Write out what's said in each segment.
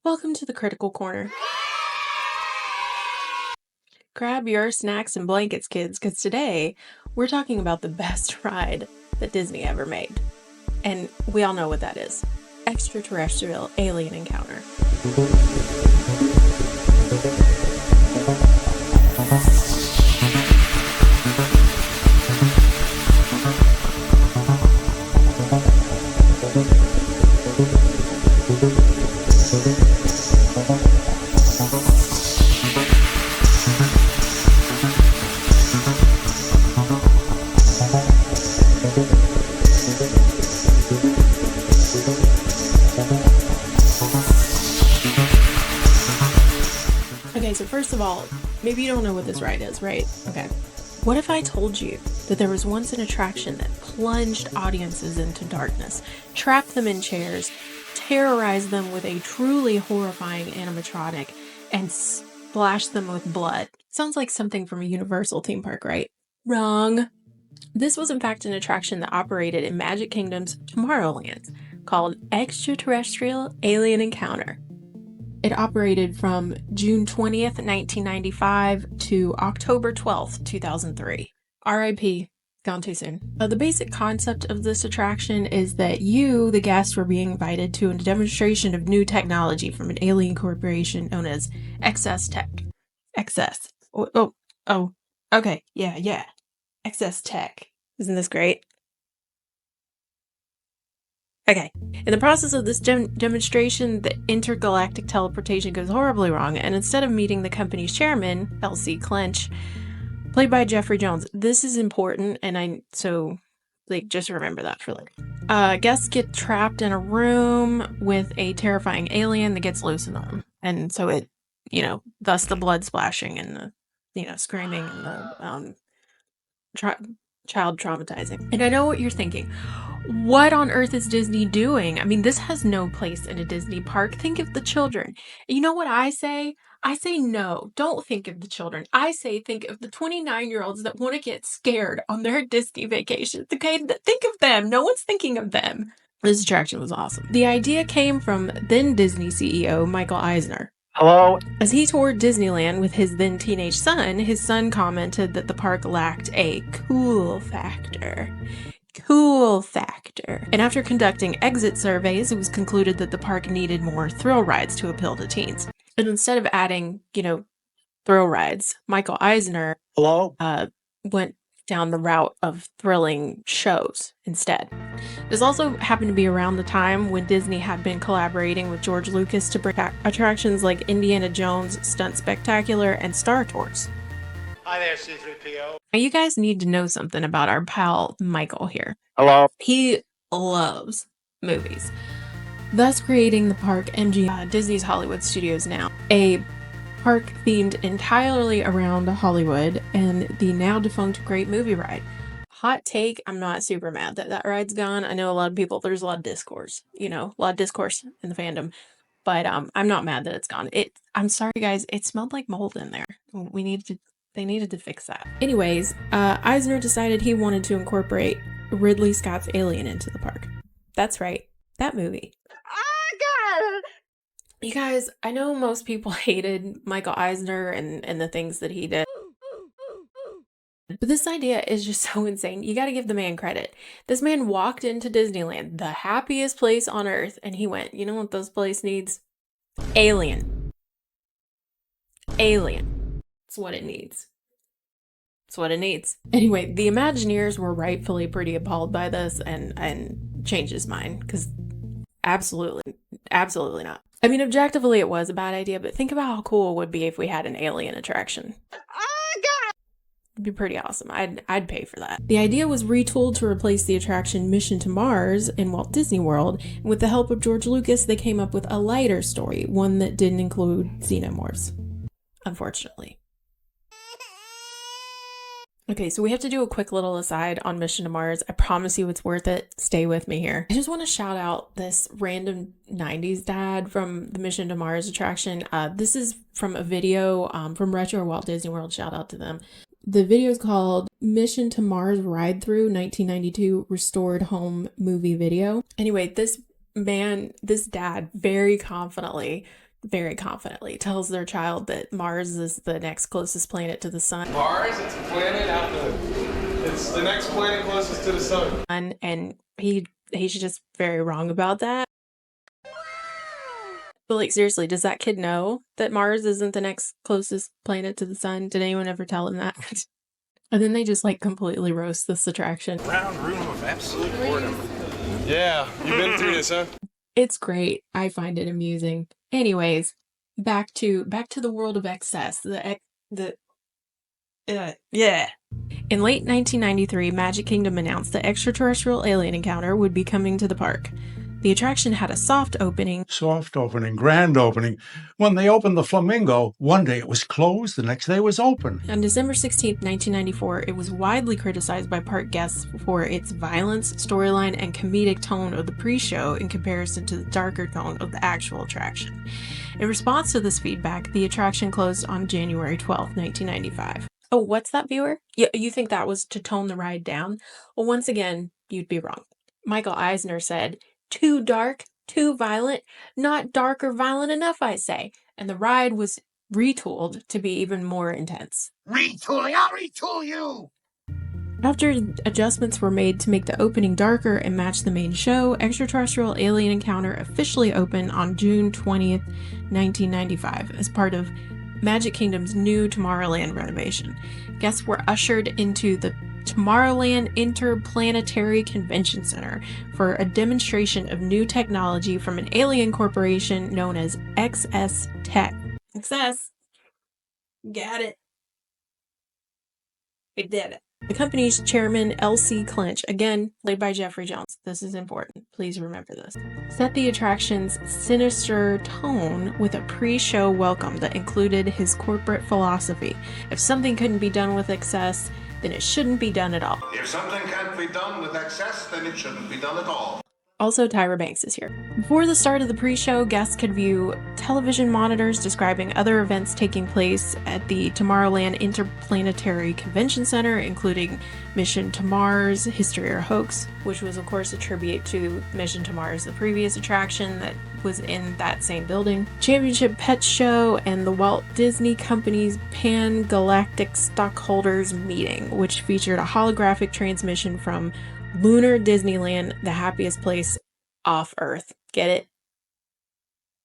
Welcome to the Critical Corner. Grab your snacks and blankets, kids, because today we're talking about the best ride that Disney ever made. And we all know what that is. Extraterrestrial Alien Encounter. Okay, so first of all, maybe you don't know what this ride is, right? Okay. What if I told you that there was once an attraction that plunged audiences into darkness, trapped them in chairs, terrorized them with a truly horrifying animatronic, and splashed them with blood? Sounds like something from a Universal theme park, right? Wrong. This was in fact an attraction that operated in Magic Kingdom's Tomorrowland, called Extraterrestrial Alien Encounter. It operated from June 20th, 1995 to October 12th, 2003. R.I.P. Gone too soon. The basic concept of this attraction is that you, the guest, were being invited to a demonstration of new technology from an alien corporation known as XS Tech. XS. Oh, okay, yeah. XS Tech. Isn't this great? Okay, in the process of this demonstration, the intergalactic teleportation goes horribly wrong, and instead of meeting the company's chairman, L.C. Clench, played by Jeffrey Jones, this is important, and just remember that for later. Guests get trapped in a room with a terrifying alien that gets loose in them, and so it, thus the blood splashing and the, screaming and the, child traumatizing. And I know what you're thinking. What on earth is Disney doing? I mean, this has no place in a Disney park. Think of the children. You know what I say? I say no, don't think of the children. I say think of the 29-year-olds that want to get scared on their Disney vacations. Okay, think of them. No one's thinking of them. This attraction was awesome. The idea came from then Disney CEO Michael Eisner. Hello? As he toured Disneyland with his then teenage son, his son commented that the park lacked a cool factor. And after conducting exit surveys, it was concluded that the park needed more thrill rides to appeal to teens. And instead of adding, thrill rides, Michael Eisner went down the route of thrilling shows instead. This also happened to be around the time when Disney had been collaborating with George Lucas to bring back attractions like Indiana Jones Stunt Spectacular and Star Tours. Hi there, C3PO. Now, you guys need to know something about our pal Michael here. Hello? He loves movies, thus creating the park MGM, Disney's Hollywood Studios now, a park themed entirely around Hollywood and the now defunct Great Movie Ride. Hot take, I'm not super mad that that ride's gone. I know a lot of people, there's a lot of discourse, a lot of discourse in the fandom, but I'm not mad that it's gone. I'm sorry guys, it smelled like mold in there. They needed to fix that. Anyways, Eisner decided he wanted to incorporate Ridley Scott's Alien into the park. That's right, that movie. You guys, I know most people hated Michael Eisner and the things that he did, but this idea is just so insane. You gotta give the man credit. This man walked into Disneyland, the happiest place on earth, and he went, you know what this place needs? Alien. That's what it needs. Anyway, the Imagineers were rightfully pretty appalled by this and changed his mind, because absolutely not. I mean, objectively, it was a bad idea, but think about how cool it would be if we had an alien attraction. It'd be pretty awesome. I'd pay for that. The idea was retooled to replace the attraction Mission to Mars in Walt Disney World, and with the help of George Lucas, they came up with a lighter story, one that didn't include xenomorphs, unfortunately. Okay, so we have to do a quick little aside on Mission to Mars. I promise you it's worth it. Stay with me here. I just want to shout out this random 90s dad from the Mission to Mars attraction. This is from a video from RetroWDW World. Shout out to them. The video is called Mission to Mars Ride Through 1992 Restored Home Movie Video. Anyway, this dad very confidently very confidently tells their child that Mars is the next closest planet to the sun. Mars, it's a planet out it's the next planet closest to the sun. And he's just very wrong about that. But like, seriously, does that kid know that Mars isn't the next closest planet to the sun? Did anyone ever tell him that? And then they just like completely roast this attraction. Round room of absolute boredom. Yeah, you've been through this, huh? It's great. I find it amusing. Anyways, back to the world of excess. Yeah. In late 1993, Magic Kingdom announced the ExtraTERRORestrial Alien Encounter would be coming to the park. The attraction had a soft opening. Soft opening, grand opening. When they opened the Flamingo, one day it was closed, the next day it was open. On December 16, 1994, it was widely criticized by park guests for its violence, storyline, and comedic tone of the pre-show in comparison to the darker tone of the actual attraction. In response to this feedback, the attraction closed on January 12, 1995. Oh, what's that, viewer? You think that was to tone the ride down? Well, once again, you'd be wrong. Michael Eisner said, "Too dark, too violent, not dark or violent enough, I say." And the ride was retooled to be even more intense. Retooling, I'll retool you! After adjustments were made to make the opening darker and match the main show, ExtraTERRORestrial Alien Encounter officially opened on June 20th, 1995, as part of Magic Kingdom's new Tomorrowland renovation. Guests were ushered into the Tomorrowland Interplanetary Convention Center for a demonstration of new technology from an alien corporation known as XS Tech. XS. Got it. We did it. The company's chairman, L.C. Clinch, again played by Jeffrey Jones, this is important, please remember this, set the attraction's sinister tone with a pre-show welcome that included his corporate philosophy. If something couldn't be done with excess, then it shouldn't be done at all. If something can't be done with excess, then it shouldn't be done at all. Also, Tyra Banks is here. Before the start of the pre-show, guests could view television monitors describing other events taking place at the Tomorrowland Interplanetary Convention Center, including Mission to Mars, History or Hoax, which was of course a tribute to Mission to Mars, the previous attraction that was in that same building, Championship Pet Show, and the Walt Disney Company's Pan-Galactic Stockholders Meeting, which featured a holographic transmission from Lunar Disneyland, the happiest place off Earth. Get it?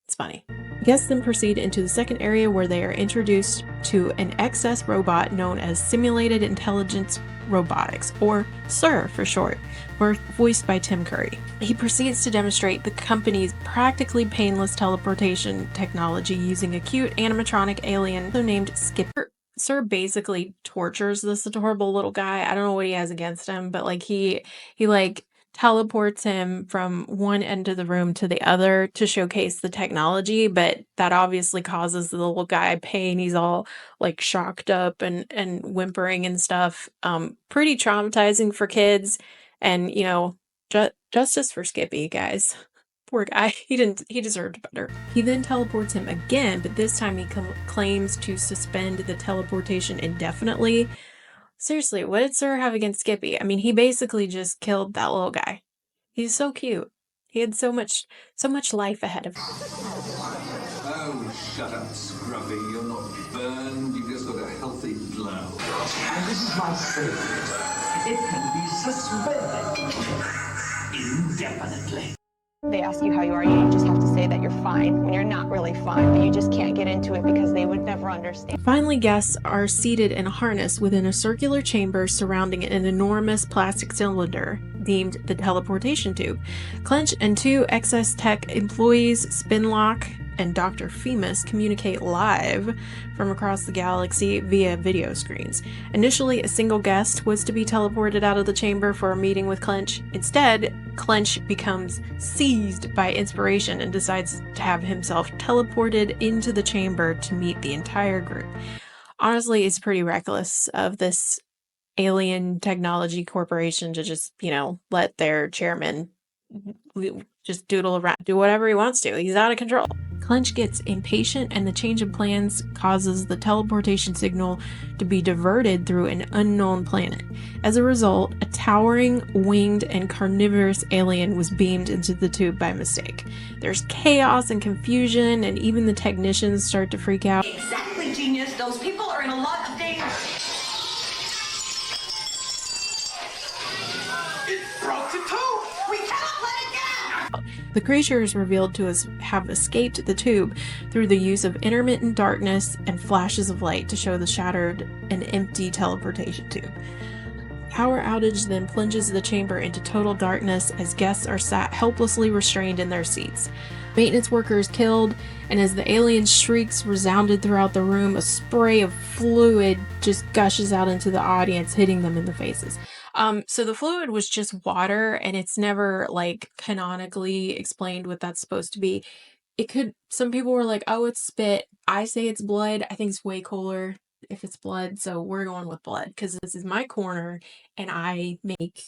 It's funny. Guests then proceed into the second area where they are introduced to an XS robot known as Simulated Intelligence Robotics, or SIR for short, voiced by Tim Curry. He proceeds to demonstrate the company's practically painless teleportation technology using a cute animatronic alien named Skipper. Sir basically tortures this adorable little guy. I don't know what he has against him, but like he like teleports him from one end of the room to the other to showcase the technology, but that obviously causes the little guy pain. He's all like shocked up and whimpering and stuff. Pretty traumatizing for kids, and you know, justice for Skippy, guys. Poor guy, he deserved better. He then teleports him again, but this time he claims to suspend the teleportation indefinitely. Seriously, what did Sir have against Skippy? I mean, he basically just killed that little guy. He's so cute. He had so much life ahead of him. Oh, shut up, Scruffy. You're not burned, you've just got a healthy glow. And this is my favorite. It can be suspended indefinitely. They ask you how you are, you just have to say that you're fine when you're not really fine, but you just can't get into it because they would never understand. Finally, guests are seated in a harness within a circular chamber surrounding an enormous plastic cylinder deemed the teleportation tube. Clinch and two XS Tech employees, Spinlock and Dr. Femus, communicate live from across the galaxy via video screens. Initially, a single guest was to be teleported out of the chamber for a meeting with Clinch. Instead, Clinch becomes seized by inspiration and decides to have himself teleported into the chamber to meet the entire group. Honestly, it's pretty reckless of this alien technology corporation to just, you know, let their chairman just doodle around, do whatever he wants to. He's out of control. Clench gets impatient and the change of plans causes the teleportation signal to be diverted through an unknown planet. As a result, a towering, winged, and carnivorous alien was beamed into the tube by mistake. There's chaos and confusion, and even the technicians start to freak out. Exactly, genius. Those people are in a lot of danger. It broke the tube! We cannot let it go! The creature is revealed to have escaped the tube through the use of intermittent darkness and flashes of light to show the shattered and empty teleportation tube. Power outage then plunges the chamber into total darkness as guests are sat helplessly restrained in their seats. Maintenance workers killed, and as the alien's shrieks resounded throughout the room, a spray of fluid just gushes out into the audience, hitting them in the faces. So the fluid was just water, and it's never like canonically explained what that's supposed to be. Some people were like, oh, it's spit. I say it's blood. I think it's way cooler if it's blood, so we're going with blood because this is my corner and I make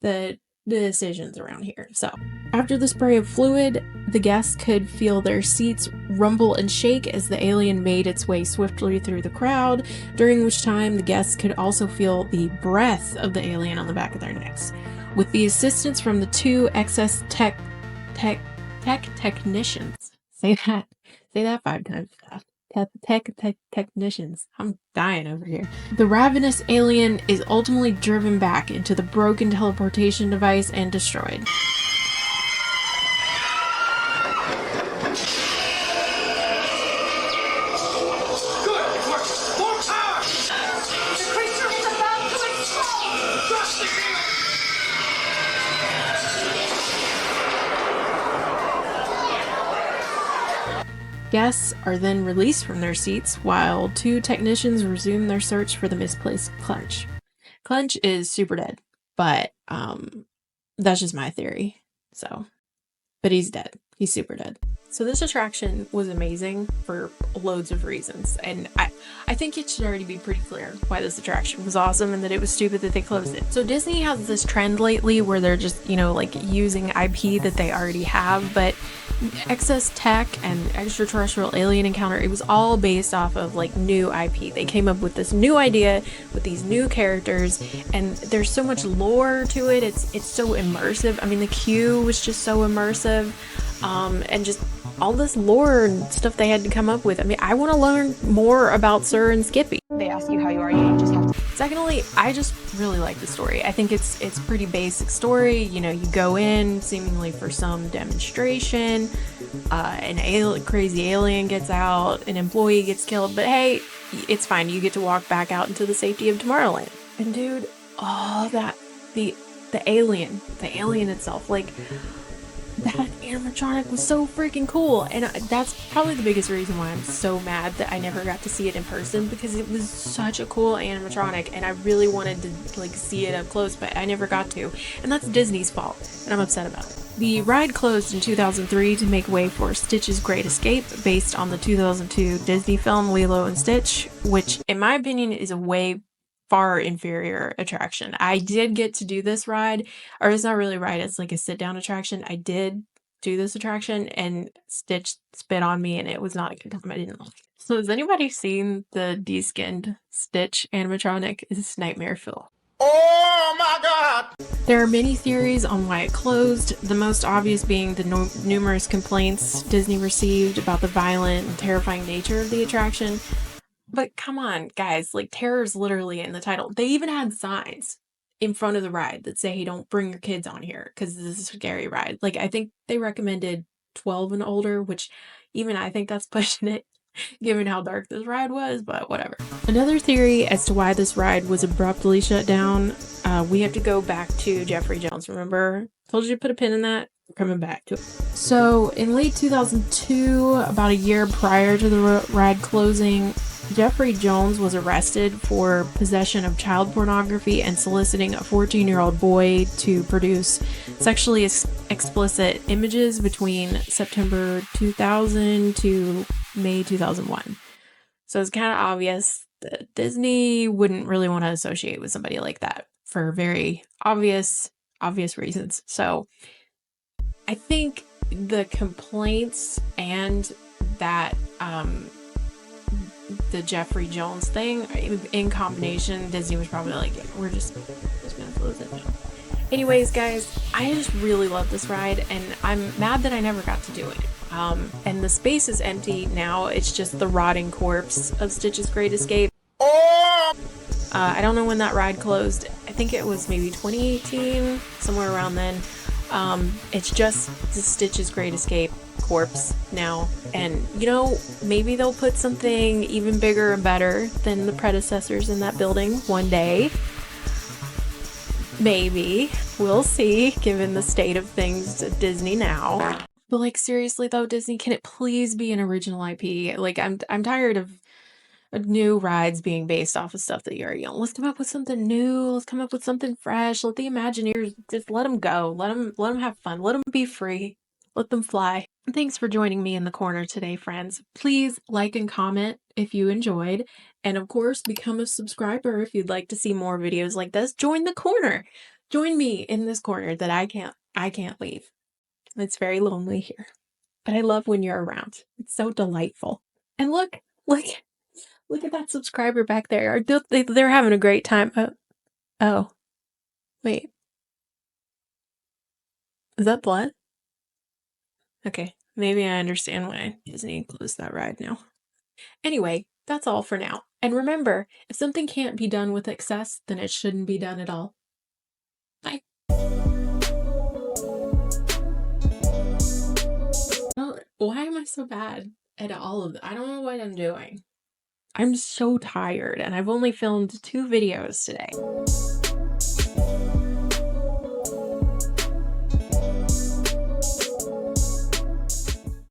the decisions around here. So after the spray of fluid, the guests could feel their seats rumble and shake as the alien made its way swiftly through the crowd, during which time the guests could also feel the breath of the alien on the back of their necks. With the assistance from the two excess technicians, say that 5 times fast. Technicians. I'm dying over here. The ravenous alien is ultimately driven back into the broken teleportation device and destroyed. Good! It works! More power! The creature is about to explode! Trust the game! Guests are then released from their seats while 2 technicians resume their search for the misplaced Clench. Clench is super dead, but that's just my theory. But he's dead. He's super dead. So this attraction was amazing for loads of reasons, and I think it should already be pretty clear why this attraction was awesome and that it was stupid that they closed it. So Disney has this trend lately where they're just, like using IP that they already have, but Excess Tech and Extraterrestrial Alien Encounter, it was all based off of like new IP. They came up with this new idea with these new characters, and there's so much lore to it. It's so immersive. I mean, the queue was just so immersive, and just all this lore and stuff they had to come up with. I mean, I want to learn more about Sir and Skippy. They ask you how you are, you just have to. Secondly, I just really like the story. I think it's pretty basic story. You go in seemingly for some demonstration, an crazy alien gets out, an employee gets killed, but hey, it's fine. You get to walk back out into the safety of Tomorrowland. And dude, the alien itself, like, that animatronic was so freaking cool, and that's probably the biggest reason why I'm so mad that I never got to see it in person, because it was such a cool animatronic and I really wanted to like see it up close, but I never got to, and that's Disney's fault, and I'm upset about it. The ride closed in 2003 to make way for Stitch's Great Escape, based on the 2002 Disney film Lilo and Stitch, which in my opinion is a way far inferior attraction. I did get to do this ride, or it's not really a ride, it's like a sit down attraction. I did do this attraction and Stitch spit on me and it was not a good time. I didn't like it. So has anybody seen the de-skinned Stitch animatronic? It's nightmare fuel. Oh my god! There are many theories on why it closed, the most obvious being the numerous complaints Disney received about the violent and terrifying nature of the attraction. But come on, guys, like, terror is literally in the title. They even had signs in front of the ride that say, hey, don't bring your kids on here because this is a scary ride. Like, I think they recommended 12 and older, which even I think that's pushing it, given how dark this ride was, but whatever. Another theory as to why this ride was abruptly shut down, we have to go back to Jeffrey Jones. Remember? Told you to put a pin in that. We're coming back to it. So, in late 2002, about a year prior to the ride closing, Jeffrey Jones was arrested for possession of child pornography and soliciting a 14-year-old boy to produce sexually explicit images between September 2000 to May 2001. So it's kind of obvious that Disney wouldn't really want to associate with somebody like that for very obvious reasons. So I think the complaints and that the Jeffrey Jones thing in combination, Disney was probably like, yeah, we're just gonna close it down. Anyways, guys, I just really love this ride, and I'm mad that I never got to do it. And the space is empty now. It's just the rotting corpse of Stitch's Great Escape. I don't know when that ride closed. I think it was maybe 2018, somewhere around then. It's just the Stitch's Great Escape corpse now, and you know, maybe they'll put something even bigger and better than the predecessors in that building one day. Maybe. We'll see, given the state of things at Disney now. But like, seriously though, Disney, can it please be an original IP? Like, I'm tired of new rides being based off of stuff that you already own. Let's come up with something new. Let's come up with something fresh. Let the Imagineers, just let them go. Let them have fun. Let them be free. Let them fly. Thanks for joining me in the corner today, friends. Please like and comment if you enjoyed. And of course, become a subscriber if you'd like to see more videos like this. Join the corner. Join me in this corner that I can't leave. It's very lonely here. But I love when you're around. It's so delightful. And look at that subscriber back there. They're having a great time. Oh. Wait. Is that blood? Okay, maybe I understand why Disney closed that ride now. Anyway, that's all for now. And remember, if something can't be done with excess, then it shouldn't be done at all. Bye. Oh, why am I so bad at all of that? I don't know what I'm doing. I'm so tired, and I've only filmed 2 videos today.